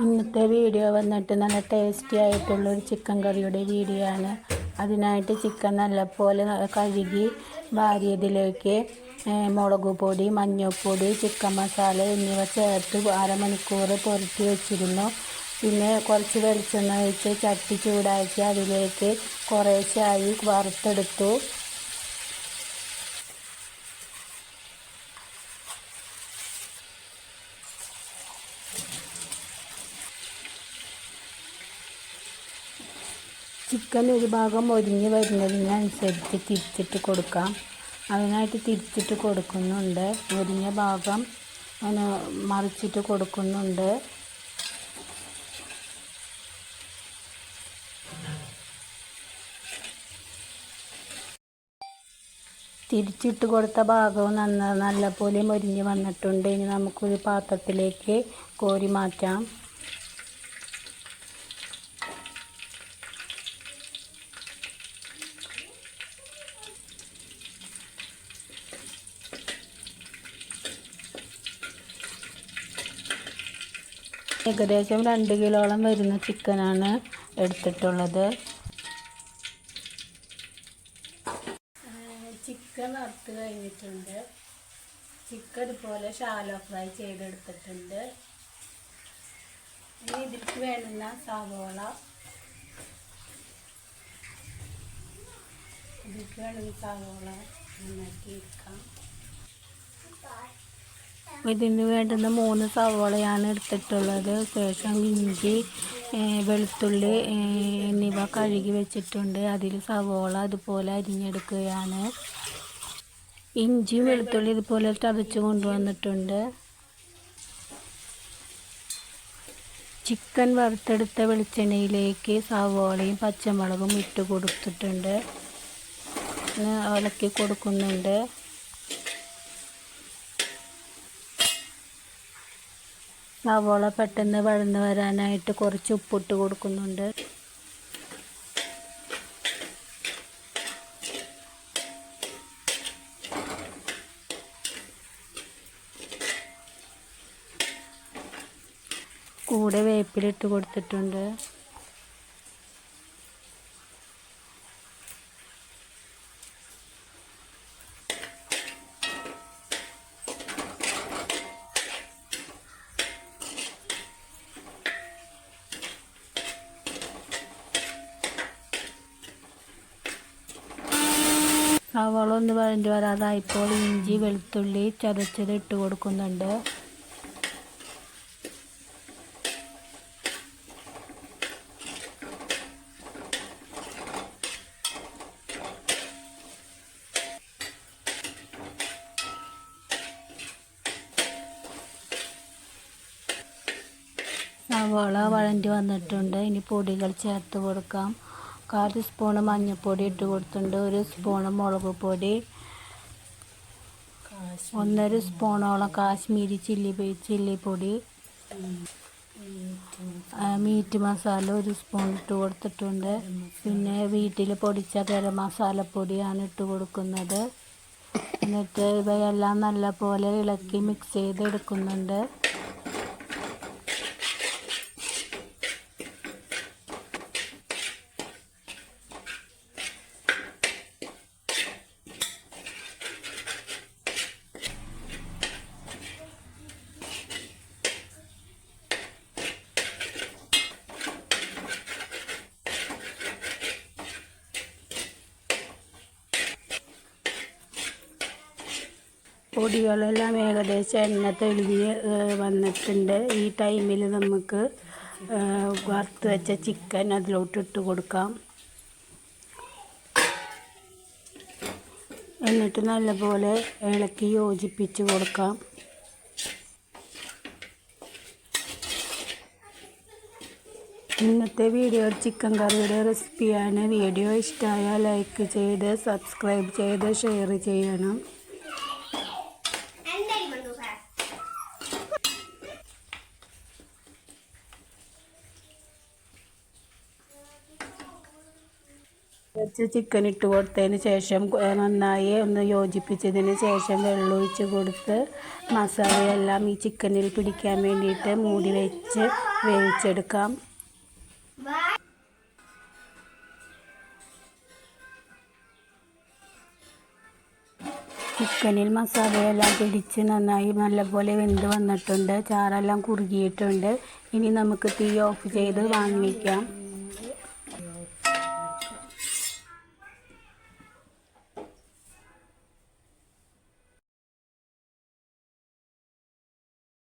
ഇന്നത്തെ വീഡിയോ വന്നിട്ട് നല്ല ടേസ്റ്റി ആയിട്ടുള്ളൊരു ചിക്കൻ കറിയുടെ വീഡിയോ ആണ്. അതിനായിട്ട് ചിക്കൻ നല്ലപോലെ കഴുകി വാരിയതിലേക്ക് മുളക് പൊടി, മഞ്ഞൾപ്പൊടി, ചിക്കൻ മസാല എന്നിവ ചേർത്ത് അരമണിക്കൂർ പുരട്ടി വെച്ചിരുന്നു. പിന്നെ കുറച്ച് വെളിച്ചെണ്ണ ഒഴിച്ച് ചട്ടി ചൂടാക്കി അതിലേക്ക് കുറേശ്ശായി വറുത്തെടുത്തു. ചിക്കൻ ഒരു ഭാഗം മൊരിഞ്ഞ് വരുന്നതിനനുസരിച്ച് തിരിച്ചിട്ട് കൊടുക്കാം. അതിനായിട്ട് തിരിച്ചിട്ട് കൊടുക്കുന്നുണ്ട്. മൊരിഞ്ഞ ഭാഗം മറിച്ചിട്ട് കൊടുക്കുന്നുണ്ട്. തിരിച്ചിട്ട് കൊടുത്ത ഭാഗവും നല്ലപോലെ മൊരിഞ്ഞ് വന്നിട്ടുണ്ട്. ഇനി നമുക്കൊരു പാത്രത്തിലേക്ക് കോരി മാറ്റാം. ഏകദേശം 2 കിലോളം വരുന്ന ചിക്കനാണ് എടുത്തിട്ടുള്ളത്. ചിക്കൻ വറുത്ത് കഴിഞ്ഞിട്ടുണ്ട്. ചിക്കൻ ഇതുപോലെ ഷാലോ ഫ്രൈ ചെയ്തെടുത്തിട്ടുണ്ട്. ഇനി ഇതിലേക്ക് വേണ്ടുന്ന സവോള നന്നാക്കി എടുക്കാം. ഇതിന് വേണ്ടുന്ന 3 സവോളയാണ് എടുത്തിട്ടുള്ളത്. ശേഷം ഇഞ്ചി, വെളുത്തുള്ളി എന്നിവ കഴുകി വെച്ചിട്ടുണ്ട്. അതിൽ സവോള ഇതുപോലെ അരിഞ്ഞെടുക്കുകയാണ്. ഇഞ്ചി വെളുത്തുള്ളി ഇതുപോലെ ചതച്ച് കൊണ്ടുവന്നിട്ടുണ്ട്. ചിക്കൻ വറുത്തെടുത്ത വെളിച്ചെണ്ണയിലേക്ക് സവോളയും പച്ചമുളകും ഇട്ട് കൊടുത്തിട്ടുണ്ട്. ഇളക്കി കൊടുക്കുന്നുണ്ട്. സവോള പെട്ടെന്ന് വഴന്ന് വരാനായിട്ട് കുറച്ച് ഉപ്പിട്ട് കൊടുക്കുന്നുണ്ട്. കൂടെ വേപ്പിലിട്ട് കൊടുത്തിട്ടുണ്ട്. സവാള ഒന്ന് വഴണ്ടി വരാതായപ്പോൾ ഇഞ്ചി വെളുത്തുള്ളി ചതച്ചത് ഇട്ട് കൊടുക്കുന്നുണ്ട്. സവാള വഴണ്ടി വന്നിട്ടുണ്ട്. ഇനി പൊടികൾ ചേർത്ത് കൊടുക്കാം. 1/4 സ്പൂണ് മഞ്ഞൾപ്പൊടി ഇട്ട് കൊടുത്തിട്ടുണ്ട്. 1 സ്പൂണ് മുളക് പൊടി, 1.5 സ്പൂണോളം കാശ്മീരി ചില്ലിപ്പൊടി, മീറ്റ് മസാല 1 സ്പൂൺ ഇട്ട് കൊടുത്തിട്ടുണ്ട്. പിന്നെ വീട്ടിൽ പൊടിച്ച ഗരം മസാലപ്പൊടിയാണ് ഇട്ട് കൊടുക്കുന്നത്. എന്നിട്ട് ഇവയെല്ലാം നല്ലപോലെ ഇളക്കി മിക്സ് ചെയ്തെടുക്കുന്നുണ്ട്. പൊടികളെല്ലാം ഏകദേശം എണ്ണ തെളിഞ്ഞ് വന്നിട്ടുണ്ട്. ഈ ടൈമിൽ നമുക്ക് വറുത്ത് വെച്ച ചിക്കൻ അതിലോട്ട് ഇട്ട് കൊടുക്കാം. എന്നിട്ട് നല്ലപോലെ ഇളക്കി യോജിപ്പിച്ച് കൊടുക്കാം. ഇന്നത്തെ വീഡിയോ ചിക്കൻ കറിയുടെ റെസിപ്പിയാണ്. വീഡിയോ ഇഷ്ടമായാൽ ലൈക്ക് ചെയ്ത് സബ്സ്ക്രൈബ് ചെയ്ത് ഷെയർ ചെയ്യണം. കുറച്ച് ചിക്കൻ ഇട്ട് കൊടുത്തതിന് ശേഷം നന്നായി ഒന്ന് യോജിപ്പിച്ചതിന് ശേഷം വെള്ളം ഒഴിച്ച് കൊടുത്ത് മസാലയെല്ലാം ഈ ചിക്കനിൽ പിടിക്കാൻ വേണ്ടിയിട്ട് മൂടി വെച്ച് വേവിച്ചെടുക്കാം. ചിക്കനിൽ മസാലയെല്ലാം പിടിച്ച് നന്നായി നല്ലപോലെ വെന്ത് വന്നിട്ടുണ്ട്. ചാറെല്ലാം കുറുകിയിട്ടുണ്ട്. ഇനി നമുക്ക് തീ ഓഫ് ചെയ്ത് വാങ്ങി വയ്ക്കാം.